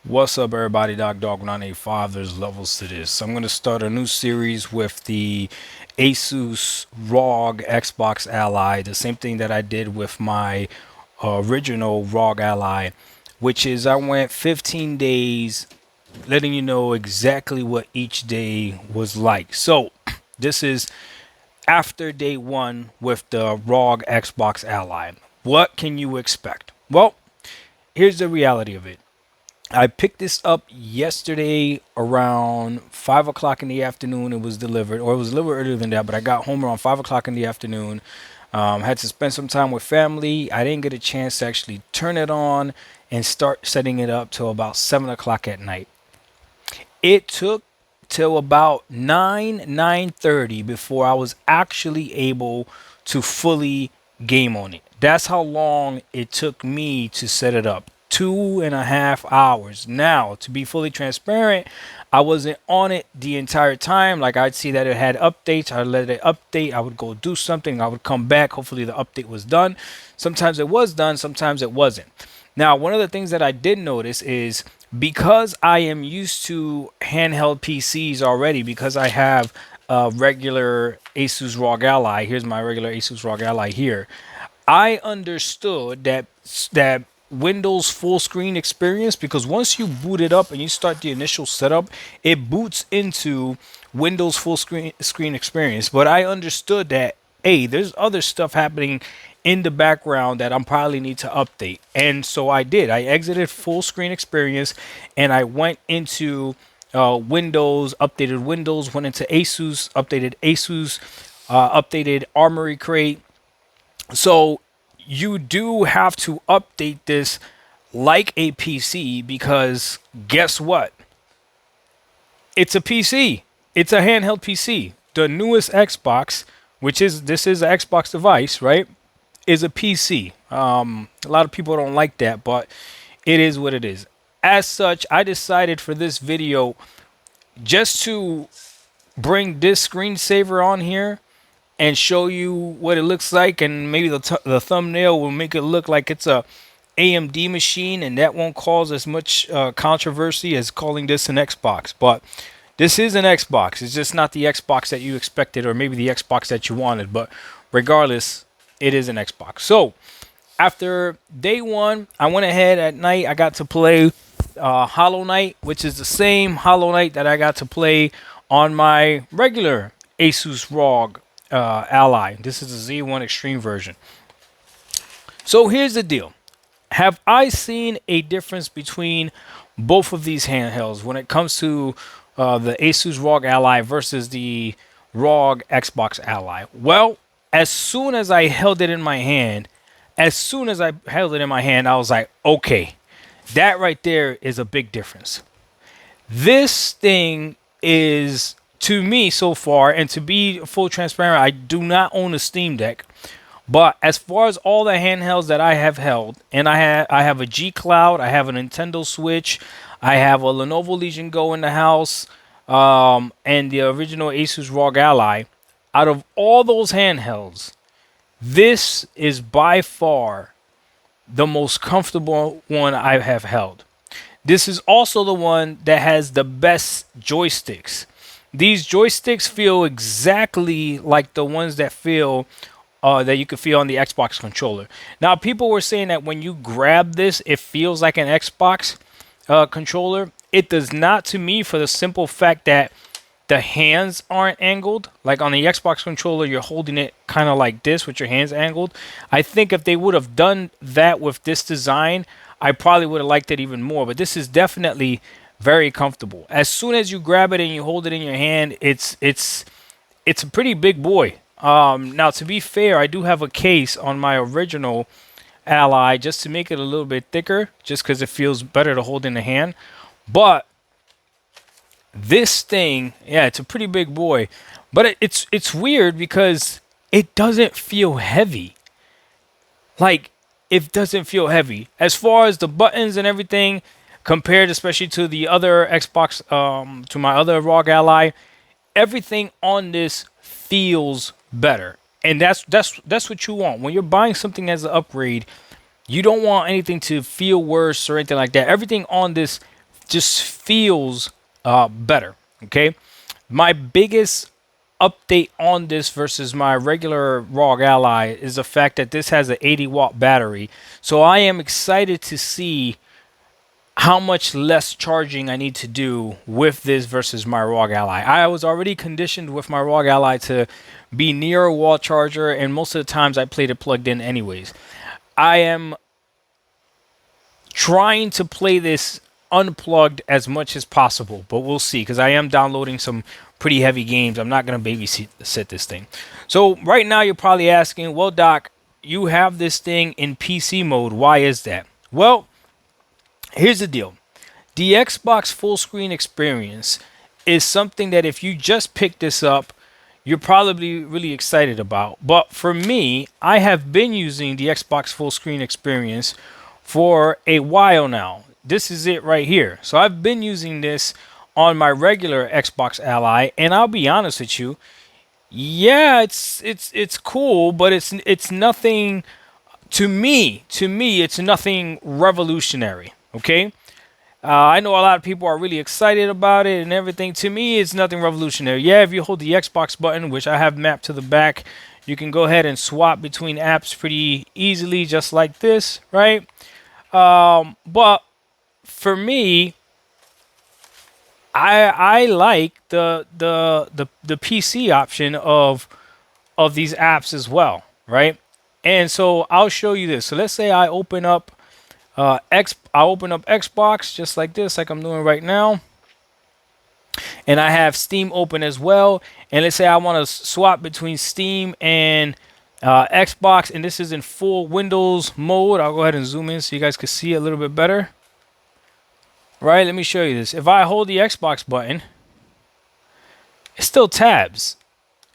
What's up, everybody? Dog985. There's levels to this. I'm going to start a new series with the Asus ROG Xbox Ally. The same thing that I did with my original ROG Ally, which is I went 15 days letting you know exactly what each day was like. So, this is after day one with the ROG Xbox Ally. What can you expect? Well, here's the reality of it. I picked this up yesterday around 5 o'clock in the afternoon. It was delivered, or it was a little earlier than that, but I got home around 5 o'clock in the afternoon. Had to spend some time with family. I didn't get a chance to actually turn it on and start setting it up till about 7 o'clock at night. It took till about 9:30 before I was actually able to fully game on it. That's how long it took me to set it up. 2.5 hours. Now, to be fully transparent, I wasn't on it the entire time. Like, I'd see that it had updates, I'd let it update, I would go do something, I would come back, hopefully the update was done. Sometimes it was done, sometimes it wasn't. Now, one of the things that I did notice is because I am used to handheld PCs already, because I have a regular Asus ROG Ally. Here's my regular Asus ROG Ally here. I understood that Windows full screen experience, because once you boot it up and you start the initial setup, it boots into Windows full screen experience. But I understood that, hey, there's other stuff happening in the background that I'm probably need to update. And so I did. I exited full screen experience and I went into Windows, updated Windows, went into Asus, updated Armory Crate. So you do have to update this like a PC, because guess what? It's a PC. It's a handheld PC. The newest Xbox, which is this is an Xbox device, right? Is a PC. A lot of people don't like that, but it is what it is. As such, I decided for this video just to bring this screensaver on here and show you what it looks like, and maybe the thumbnail will make it look like it's a AMD machine, and that won't cause as much controversy as calling this an Xbox. But this is an Xbox. It's just not the Xbox that you expected, or maybe the Xbox that you wanted. But regardless, it is an Xbox. So after day one, I went ahead at night. I got to play Hollow Knight, which is the same Hollow Knight that I got to play on my regular Asus ROG Ally. This is the Z1 Extreme version. So here's the deal. Have I seen a difference between both of these handhelds when it comes to the Asus ROG Ally versus the ROG Xbox Ally? Well, as soon as I held it in my hand, I was like, okay, that right there is a big difference. This thing is, to me so far, and to be full transparent, I do not own a Steam Deck. But as far as all the handhelds that I have held, and I have a G Cloud, I have a Nintendo Switch, I have a Lenovo Legion Go in the house, and the original Asus ROG Ally. Out of all those handhelds, this is by far the most comfortable one I have held. This is also the one that has the best joysticks. These joysticks feel exactly like the ones that you could feel on the Xbox controller. Now, people were saying that when you grab this, it feels like an Xbox controller. It does not to me, for the simple fact that the hands aren't angled. Like on the Xbox controller, you're holding it kind of like this with your hands angled. I think if they would have done that with this design, I probably would have liked it even more. But this is definitely very comfortable. As soon as you grab it and you hold it in your hand, it's a pretty big boy. Now, to be fair, I do have a case on my original Ally just to make it a little bit thicker, just because it feels better to hold in the hand. But this thing, yeah, it's a pretty big boy. But it's weird because it doesn't feel heavy. Like, it doesn't feel heavy. As far as the buttons and everything, compared especially to the other Xbox, to my other ROG Ally, everything on this feels better. And that's what you want. When you're buying something as an upgrade, you don't want anything to feel worse or anything like that. Everything on this just feels better. Okay, my biggest update on this versus my regular ROG Ally is the fact that this has an 80-watt battery. So I am excited to see how much less charging I need to do with this versus my ROG Ally. I was already conditioned with my ROG Ally to be near a wall charger, and most of the times I played it plugged in anyways. I am trying to play this unplugged as much as possible, but we'll see because I am downloading some pretty heavy games. I'm not going to babysit this thing. So right now you're probably asking, well, Doc, you have this thing in PC mode. Why is that? Well, here's the deal. The Xbox full screen experience is something that if you just pick this up, you're probably really excited about. But for me, I have been using the Xbox full screen experience for a while now. This is it right here. So I've been using this on my regular Xbox Ally, and I'll be honest with you, yeah, it's cool, but it's nothing to me. To me, it's nothing revolutionary. Okay, I know a lot of people are really excited about it and everything. To me, it's nothing revolutionary. Yeah, if you hold the Xbox button, which I have mapped to the back, you can go ahead and swap between apps pretty easily, just like this, right? But for me, I like the PC option of these apps as well, right? And so I'll show you this. So let's say I open up I open up Xbox just like this, like I'm doing right now, and I have Steam open as well. And let's say I want to swap between Steam and Xbox, and this is in full Windows mode. I'll go ahead and zoom in so you guys can see a little bit better. Right, let me show you this. If I hold the Xbox button, it's still tabs,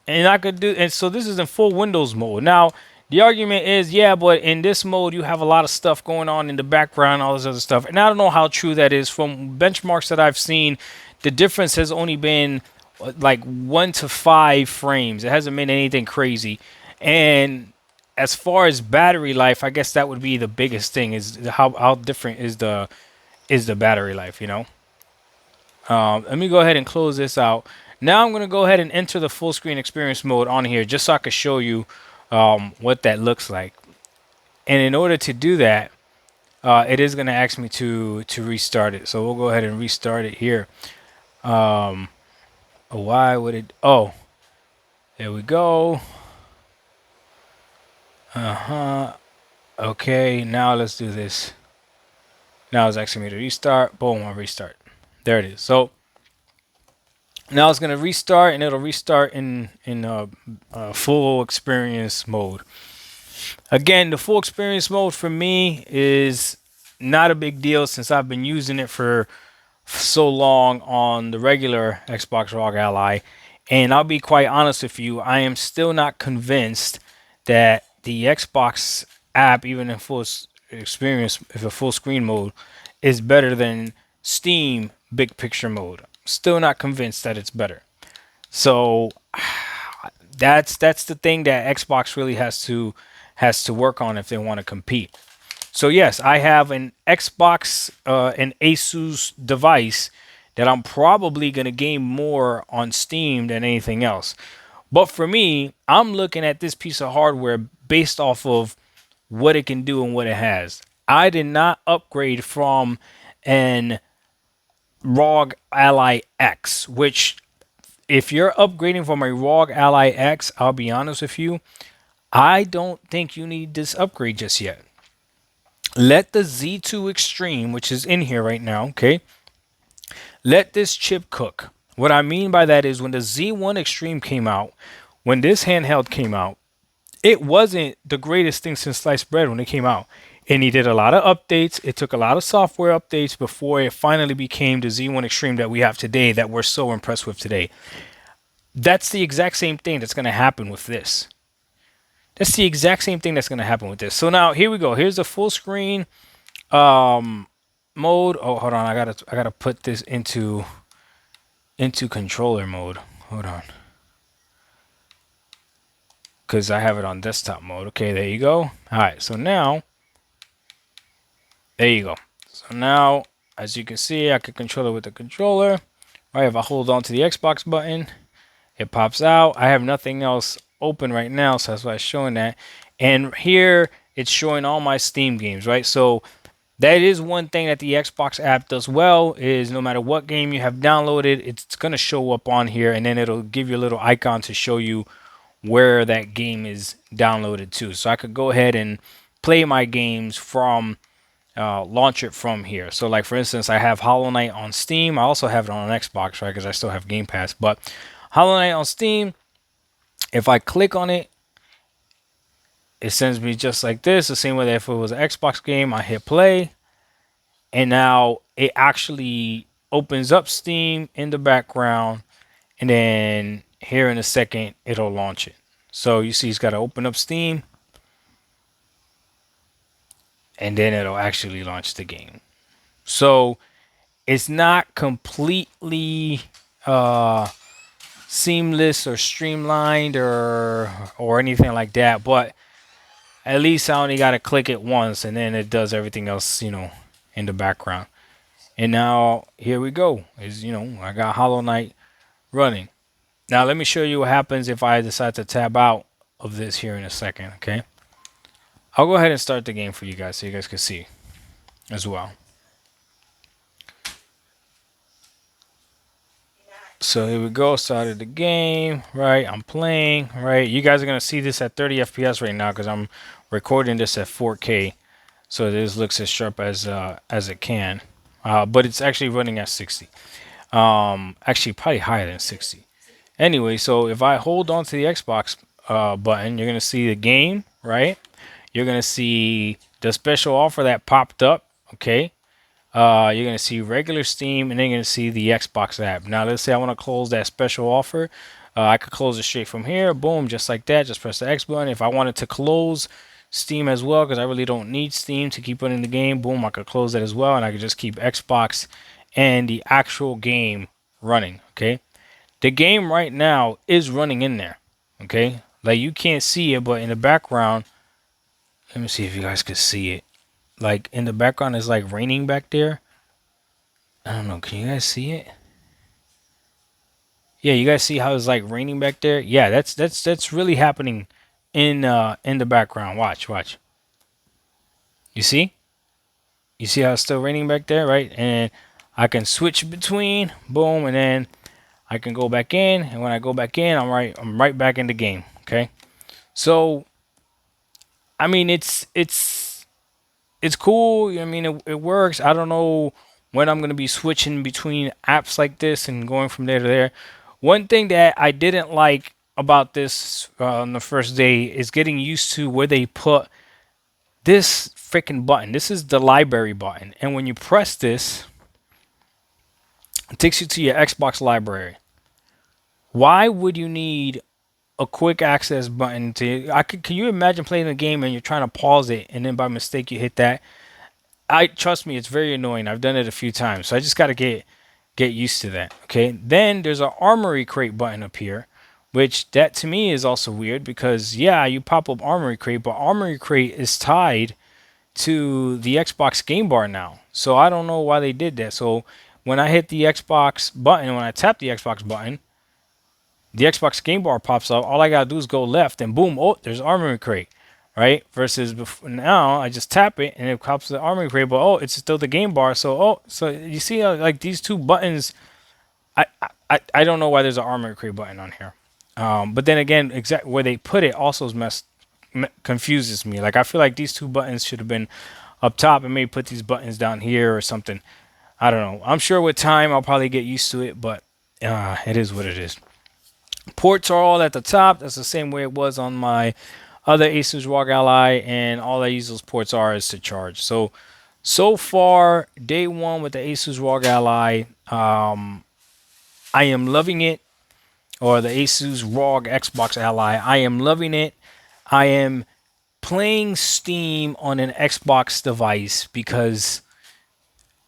and I could do. And so this is in full Windows mode. Now the argument is, yeah, but in this mode you have a lot of stuff going on in the background, all this other stuff. And I don't know how true that is. From benchmarks that I've seen, the difference has only been like 1 to 5 frames. It hasn't been anything crazy. And as far as battery life, I guess that would be the biggest thing, is how different is the battery life, you know. Let me go ahead and close this out. Now I'm going to go ahead and enter the full screen experience mode on here just so I can show you what that looks like. And in order to do that, it is going to ask me to restart it. So we'll go ahead and restart it here. Why would it? Oh, there we go. Okay, now let's do this. Now it's asking me to restart. Boom, I'll restart. There it is. So now it's going to restart, and it'll restart in full experience mode. Again, the full experience mode for me is not a big deal since I've been using it for so long on the regular Xbox ROG Ally. And I'll be quite honest with you, I am still not convinced that the Xbox app, even in full experience, if a full screen mode, is better than Steam big picture mode. Still not convinced that it's better. So that's the thing that Xbox really has to work on if they want to compete. So yes, I have an Xbox, an Asus device that I'm probably gonna game more on Steam than anything else. But for me, I'm looking at this piece of hardware based off of what it can do and what it has. I did not upgrade from an ROG Ally X, which if you're upgrading from a ROG Ally X, I'll be honest with you, I don't think you need this upgrade just yet. Let the Z2 Extreme, which is in here right now, okay, let this chip cook. What I mean by that is when the Z1 Extreme came out, when this handheld came out, it wasn't the greatest thing since sliced bread when it came out. It needed a lot of updates. It took a lot of software updates before it finally became the Z1 Extreme that we have today, that we're so impressed with today. That's the exact same thing that's going to happen with this. That's the exact same thing that's going to happen with this. So now here we go. Here's the full screen mode. Oh, hold on. I gotta put this into controller mode. Hold on. Because I have it on desktop mode. Okay, there you go. All right. So now, there you go. So now As you can see, I can control it with the controller. Right, if I hold on to the Xbox button, it pops out. I have nothing else open right now, so that's why it's showing that. And here, it's showing all my Steam games, right? So that is one thing that the Xbox app does well, is no matter what game you have downloaded, it's going to show up on here, and then it'll give you a little icon to show you where that game is downloaded to. So I could go ahead and play my games from launch it from here. So like for instance, I have Hollow Knight on Steam. I also have it on Xbox, right? Because I still have Game Pass. But Hollow Knight on Steam, if I click on it, it sends me just like this. The same way that if it was an Xbox game, I hit play. And now it actually opens up Steam in the background. And then here in a second, it'll launch it. So you see it's got to open up Steam. And then it'll actually launch the game. So it's not completely seamless or streamlined or anything like that, but at least I only got to click it once and then it does everything else, in the background. And now here we go. I got Hollow Knight running. Now let me show you what happens if I decide to tab out of this here in a second, okay? I'll go ahead and start the game for you guys so you guys can see as well. So here we go, started the game, right? I'm playing, right? You guys are going to see this at 30 FPS right now because I'm recording this at 4K. So this looks as sharp as it can. But it's actually running at 60. Actually, probably higher than 60. Anyway, so if I hold on to the Xbox button, you're going to see the game, right? You're going to see the special offer that popped up, okay? You're going to see regular Steam, and then you're going to see the Xbox app. Now, let's say I want to close that special offer. I could close it straight from here. Boom, just like that. Just press the X button. If I wanted to close Steam as well, because I really don't need Steam to keep running the game, boom, I could close that as well, and I could just keep Xbox and the actual game running, okay? The game right now is running in there, okay? Like, you can't see it, but in the background, let me see if you guys can see it. Like in the background is like raining back there. I don't know. Can you guys see it? Yeah, you guys see how it's like raining back there? Yeah, that's really happening in the background. Watch. You see? You see how it's still raining back there, right? And I can switch between, boom, and then I can go back in. And when I go back in, I'm right back in the game. Okay. So I mean it's cool. I mean, it works. I don't know when I'm going to be switching between apps like this and going from there to there. One thing that I didn't like about this on the first day is getting used to where they put this freaking button. This is the library button. And when you press this, it takes you to your Xbox library. Why would you need a quick access button can you imagine playing a game and you're trying to pause it and then by mistake you hit that? Trust me, it's very annoying. I've done it a few times, so I just got to get used to that. Okay, then there's an armory crate button up here, which that to me is also weird because yeah, you pop up armory crate, but armory crate is tied to the Xbox game bar now, so I don't know why they did that. So when I hit the Xbox button, when I tap the Xbox button, the Xbox game bar pops up. All I gotta do is go left and boom, oh, there's armory crate, right? Versus before, now I just tap it and it pops the armory crate, but oh, it's still the game bar. So you see how like these two buttons, I don't know why there's an armory crate button on here. But then again, exact where they put it also is confuses me. Like I feel like these two buttons should have been up top and maybe put these buttons down here or something. I don't know. I'm sure with time I'll probably get used to it, but it is what it is. Ports are all at the top. That's the same way it was on my other Asus ROG Ally, and all I use those ports are is to charge. So far, day one with the Asus ROG Ally, I am loving it. Or the Asus ROG Xbox Ally, I am loving it. I am playing Steam on an Xbox device because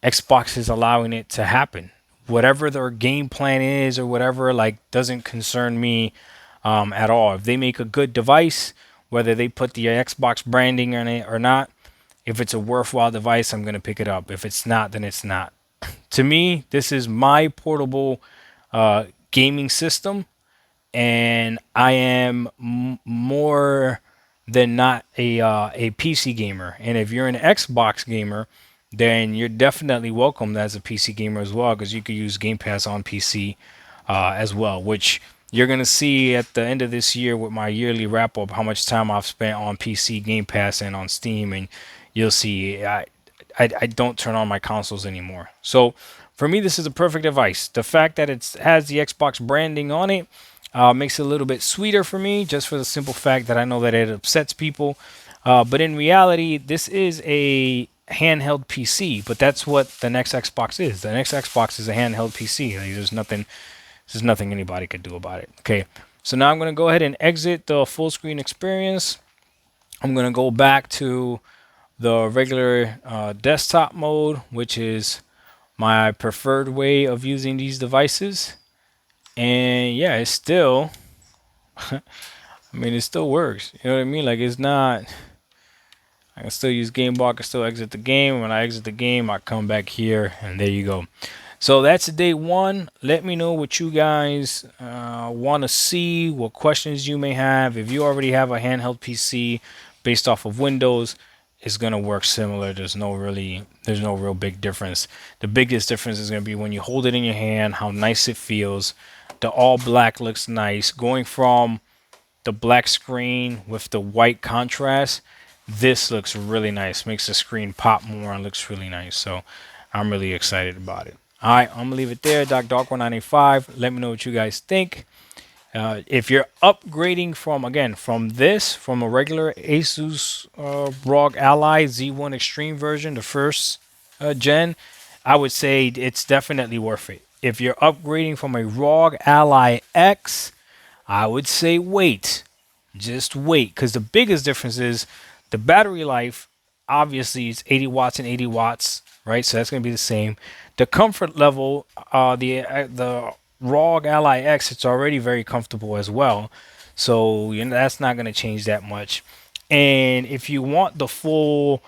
Xbox is allowing it to happen. Whatever their game plan is or whatever, like, doesn't concern me at all. If they make a good device, whether they put the Xbox branding on it or not, if it's a worthwhile device, I'm going to pick it up. If it's not, then it's not. To me, this is my portable gaming system, and I am more than not a PC gamer. And if you're an Xbox gamer, then you're definitely welcome as a PC gamer as well, because you could use Game Pass on PC as well, which you're gonna see at the end of this year with my yearly wrap up how much time I've spent on PC Game Pass and on Steam, and you'll see I don't turn on my consoles anymore. So for me, this is a perfect device. The fact that it has the Xbox branding on it makes it a little bit sweeter for me, just for the simple fact that I know that it upsets people. But in reality, this is a handheld PC. But that's what the next Xbox is. The next Xbox is a handheld PC. Like, there's nothing anybody could do about it. Okay. So now I'm going to go ahead and exit the full screen experience. I'm going to go back to the regular desktop mode, which is my preferred way of using these devices. And yeah, it's still, I mean, it still works. You know what I mean? Like, it's not, I can still use Game Bar, I can still exit the game. When I exit the game, I come back here, and there you go. So that's day one. Let me know what you guys want to see, what questions you may have. If you already have a handheld PC based off of Windows, it's gonna work similar. There's no real big difference. The biggest difference is gonna be when you hold it in your hand, how nice it feels. The all black looks nice. Going from the black screen with the white contrast, this looks really nice. Makes the screen pop more and looks really nice. So I'm really excited about it. All right, I'm gonna leave it there. Dark195. Let me know what you guys think. If you're upgrading from a regular Asus ROG Ally Z1 Extreme version, the first gen, I would say it's definitely worth it. If you're upgrading from a ROG Ally X, I would say wait. Just wait, because the biggest difference is the battery life. Obviously, it's 80 watts and 80 watts, right? So that's going to be the same. The comfort level, the ROG Ally X, it's already very comfortable as well. So that's not going to change that much. And if you want the full